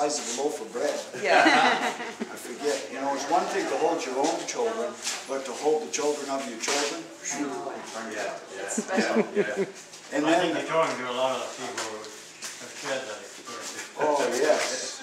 size of a loaf of bread. Yeah. I forget. You know, it's one thing to hold your own children, but to hold the children of your children. It's special. And I think then, you're talking to a lot of people who have shared that experience. oh yes.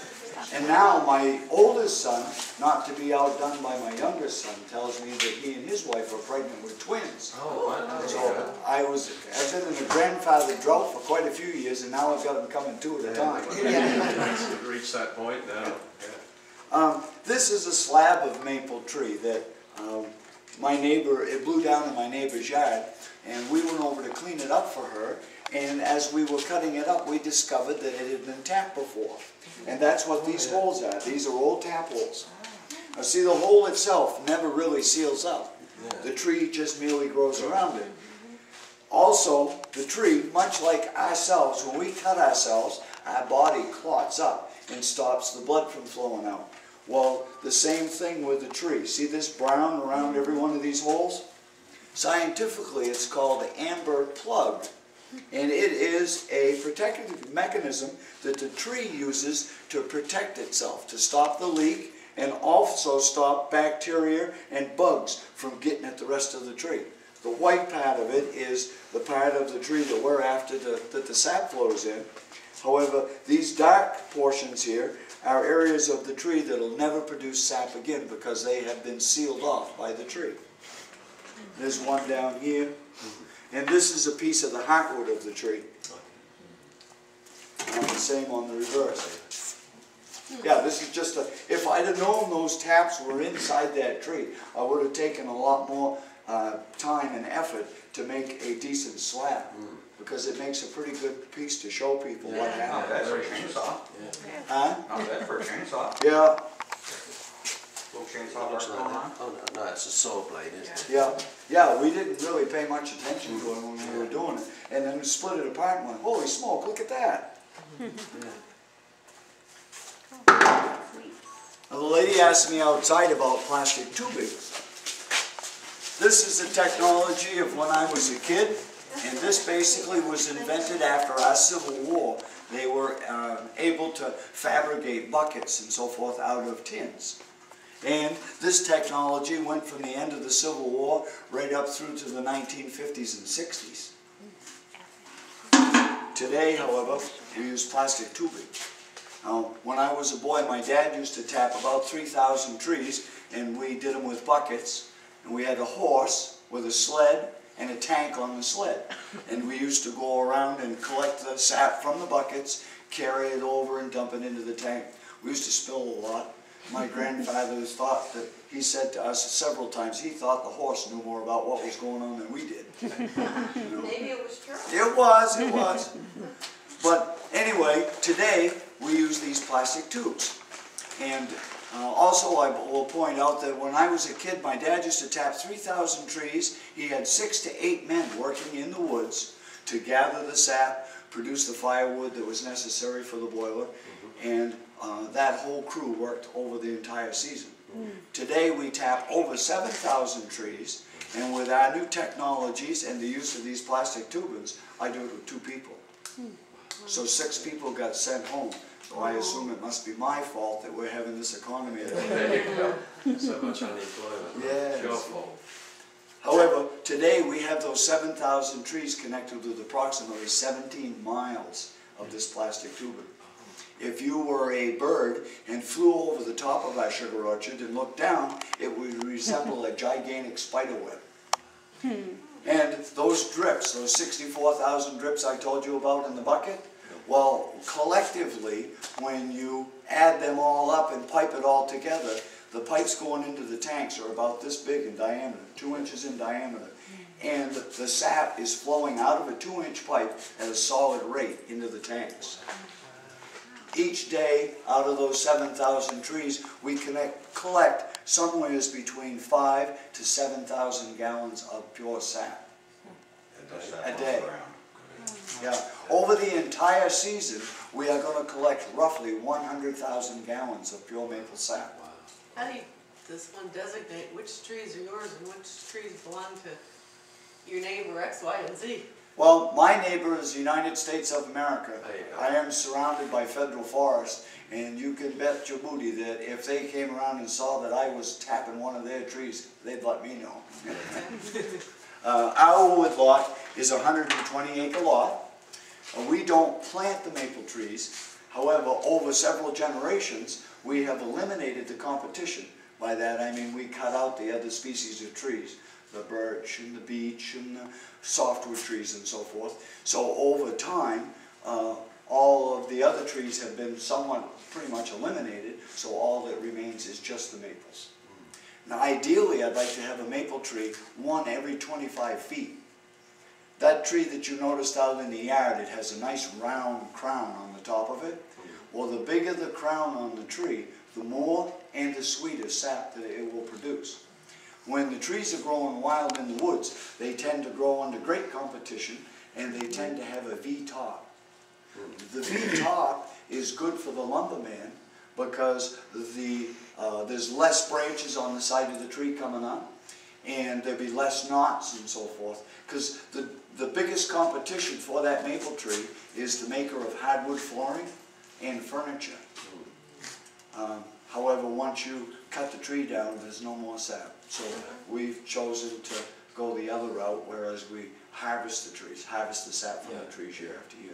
And now my oldest son, not to be outdone by my youngest son, tells me that he and his wife are pregnant with twins. Oh, wow. So I've been in a grandfather drought for quite a few years, and now I've got them coming two at a time. We've reached that point now. This is a slab of maple tree that my neighbor, it blew down in my neighbor's yard, and we went over to clean it up for her, and as we were cutting it up, we discovered that it had been tapped before. And that's what these holes are. These are old tap holes. Now see, the hole itself never really seals up. The tree just merely grows around it. Also, the tree, much like ourselves, when we cut ourselves, our body clots up and stops the blood from flowing out. Well, the same thing with the tree. See this brown around every one of these holes? Scientifically, it's called amber plug. And it is a protective mechanism that the tree uses to protect itself, to stop the leak, and also stop bacteria and bugs from getting at the rest of the tree. The white part of it is the part of the tree that we're after that the sap flows in. However, these dark portions here are areas of the tree that will never produce sap again because they have been sealed off by the tree. There's one down here. And this is a piece of the heartwood of the tree. And the same on the reverse. Yeah, this is just a, if I'd have known those taps were inside that tree, I would have taken a lot more time and effort to make a decent slab. Because it makes a pretty good piece to show people what happened. Not bad for a chainsaw. Huh? Not bad for a chainsaw. Yeah, Little chainsaw work going on. Oh, no, it's a saw blade, isn't it? yeah, we didn't really pay much attention to it when we were doing it. And then we split it apart and went, holy smoke, look at that. Now, the lady asked me outside about plastic tubing. This is the technology of when I was a kid, and this basically was invented after our Civil War. They were able to fabricate buckets and so forth out of tins. And this technology went from the end of the Civil War right up through to the 1950s and 60s. Today, however, we use plastic tubing. Now, when I was a boy, my dad used to tap about 3,000 trees, and we did them with buckets. And we had a horse with a sled and a tank on the sled. And we used to go around and collect the sap from the buckets, carry it over and dump it into the tank. We used to spill a lot. My grandfather thought that, he said to us several times, he thought the horse knew more about what was going on than we did. You know? Maybe it was true. It was. But anyway, today we use these plastic tubes. And also I will point out that when I was a kid, my dad used to tap 3,000 trees. He had 6 to 8 men working in the woods to gather the sap, produce the firewood that was necessary for the boiler, and that whole crew worked over the entire season. Today we tap over 7,000 trees, and with our new technologies and the use of these plastic tubings, I do it with 2 people. So 6 people got sent home. So I assume it must be my fault that we're having this economy. There you go. So much unemployment. Yes. Your fault. However, today we have those 7,000 trees connected with approximately 17 miles of this plastic tubing. If you were a bird and flew over the top of our sugar orchard and looked down, it would resemble a gigantic spider web. And those drips, those 64,000 drips I told you about in the bucket, well, collectively, when you add them all up and pipe it all together, the pipes going into the tanks are about this big in diameter, 2 inches in diameter. And the sap is flowing out of a 2-inch pipe at a solid rate into the tanks. Each day, out of those 7,000 trees, we collect somewhere between 5,000 to 7,000 gallons of pure sap a day. Yeah. Over the entire season, we are going to collect roughly 100,000 gallons of pure maple sap. How does one designate which trees are yours and which trees belong to your neighbor X, Y, and Z? Well, my neighbor is the United States of America. There you go. I am surrounded by federal forest, and you can bet your booty that if they came around and saw that I was tapping one of their trees, they'd let me know. Our wood lot is a 120-acre lot. We don't plant the maple trees. However, over several generations, we have eliminated the competition. By that I mean we cut out the other species of trees, the birch and the beech and the softwood trees and so forth. So over time, all of the other trees have been somewhat pretty much eliminated, so all that remains is just the maples. Now ideally I'd like to have a maple tree, one every 25 feet. That tree that you noticed out in the yard, it has a nice round crown on the top of it. Well, the bigger the crown on the tree, the more and the sweeter sap that it will produce. When the trees are growing wild in the woods, they tend to grow under great competition, and they tend to have a V-top. The V-top is good for the lumberman because there's less branches on the side of the tree coming up, and there'll be less knots and so forth. Because the biggest competition for that maple tree is the maker of hardwood flooring and furniture. However, once you cut the tree down, there's no more sap. So we've chosen to go the other route, whereas we harvest the trees, harvest the sap from the trees year after year.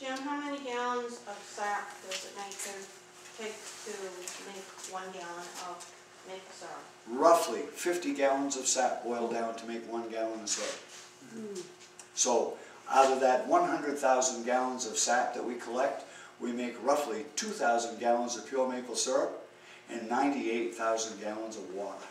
Jim, how many gallons of sap does it take to make 1 gallon of maple syrup? Roughly 50 gallons of sap boiled down to make 1 gallon of syrup. So out of that 100,000 gallons of sap that we collect, we make roughly 2,000 gallons of pure maple syrup and 98,000 gallons of water.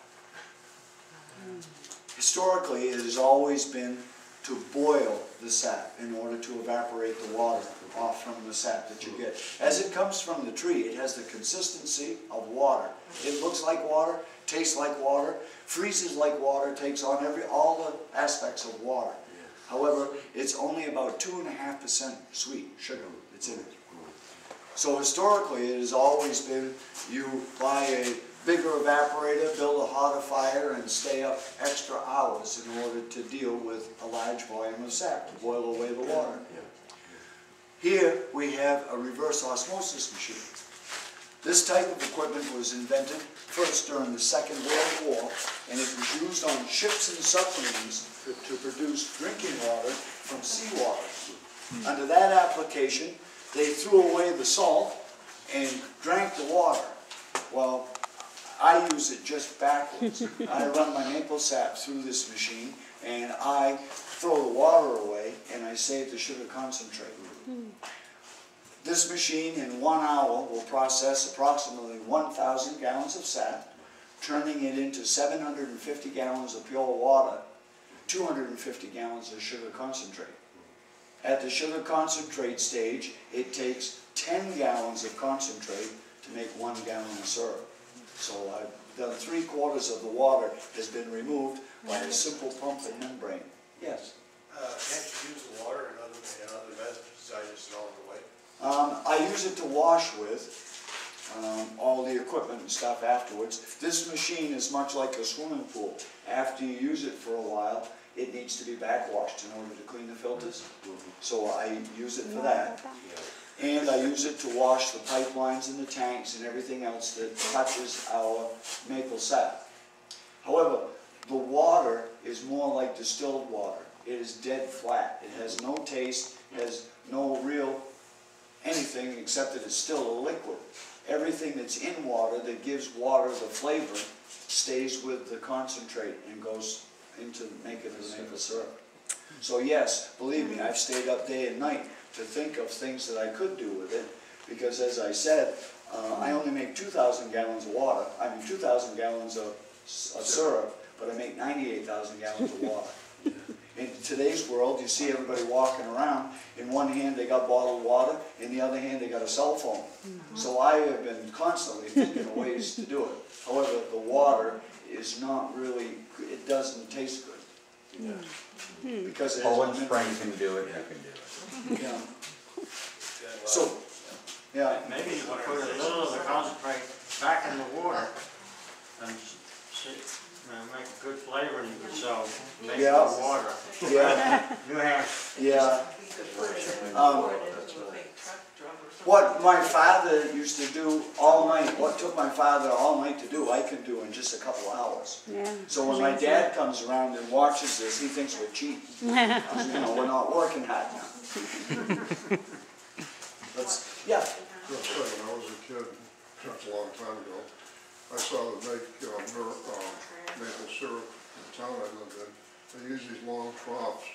Historically, it has always been to boil the sap in order to evaporate the water off from the sap that you get. As it comes from the tree, it has the consistency of water. It looks like water, tastes like water, freezes like water, takes on all the aspects of water. However, it's only about 2.5% sweet sugar that's in it. So historically, it has always been you buy a bigger evaporator, build a hotter fire, and stay up extra hours in order to deal with a large volume of sap to boil away the water. Here we have a reverse osmosis machine. This type of equipment was invented first during the Second World War, and it was used on ships and submarines to produce drinking water from seawater. Under that application, they threw away the salt and drank the water. Well, I use it just backwards. I run my maple sap through this machine, and I throw the water away, and I save the sugar concentrate. This machine in 1 hour will process approximately 1,000 gallons of sap, turning it into 750 gallons of pure water, 250 gallons of sugar concentrate. At the sugar concentrate stage, it takes 10 gallons of concentrate to make 1 gallon of syrup. So I've done 3/4 of the water has been removed by a simple pump and membrane. Yes? Can't you use the water in other methods besides just throwing it away? I use it to wash with all the equipment and stuff afterwards. This machine is much like a swimming pool. After you use it for a while, it needs to be backwashed in order to clean the filters. So I use it for that. And I use it to wash the pipelines and the tanks and everything else that touches our maple sap. However, the water is more like distilled water. It is dead flat. It has no taste, has no real anything except that it's still a liquid. Everything that's in water that gives water the flavor stays with the concentrate and goes into making the maple syrup. So yes, believe me, I've stayed up day and night to think of things that I could do with it, because as I said, I only make 2,000 gallons of water, 2,000 gallons of syrup, but I make 98,000 gallons of water. In today's world, you see everybody walking around, in one hand they got bottled water, in the other hand they got a cell phone. So I have been constantly thinking of ways to do it. However, the water is not really, it doesn't taste good. Because it has Poland no Spring minerals. can do it, you can do it. Yeah. So, yeah. Maybe you could put a little of the concentrate back in the water and make a good flavor and you could sell maple Yeah. water. Yeah. You have my father used to do all night, what took my father all night to do, I can do in just a couple hours. Yeah. So when my dad comes around and watches this, he thinks we're cheating. You know, we're not working hard now. Yeah, Real quick, when I was a kid, that's a long time ago, I saw them make maple syrup in the town I lived in. They use these long troughs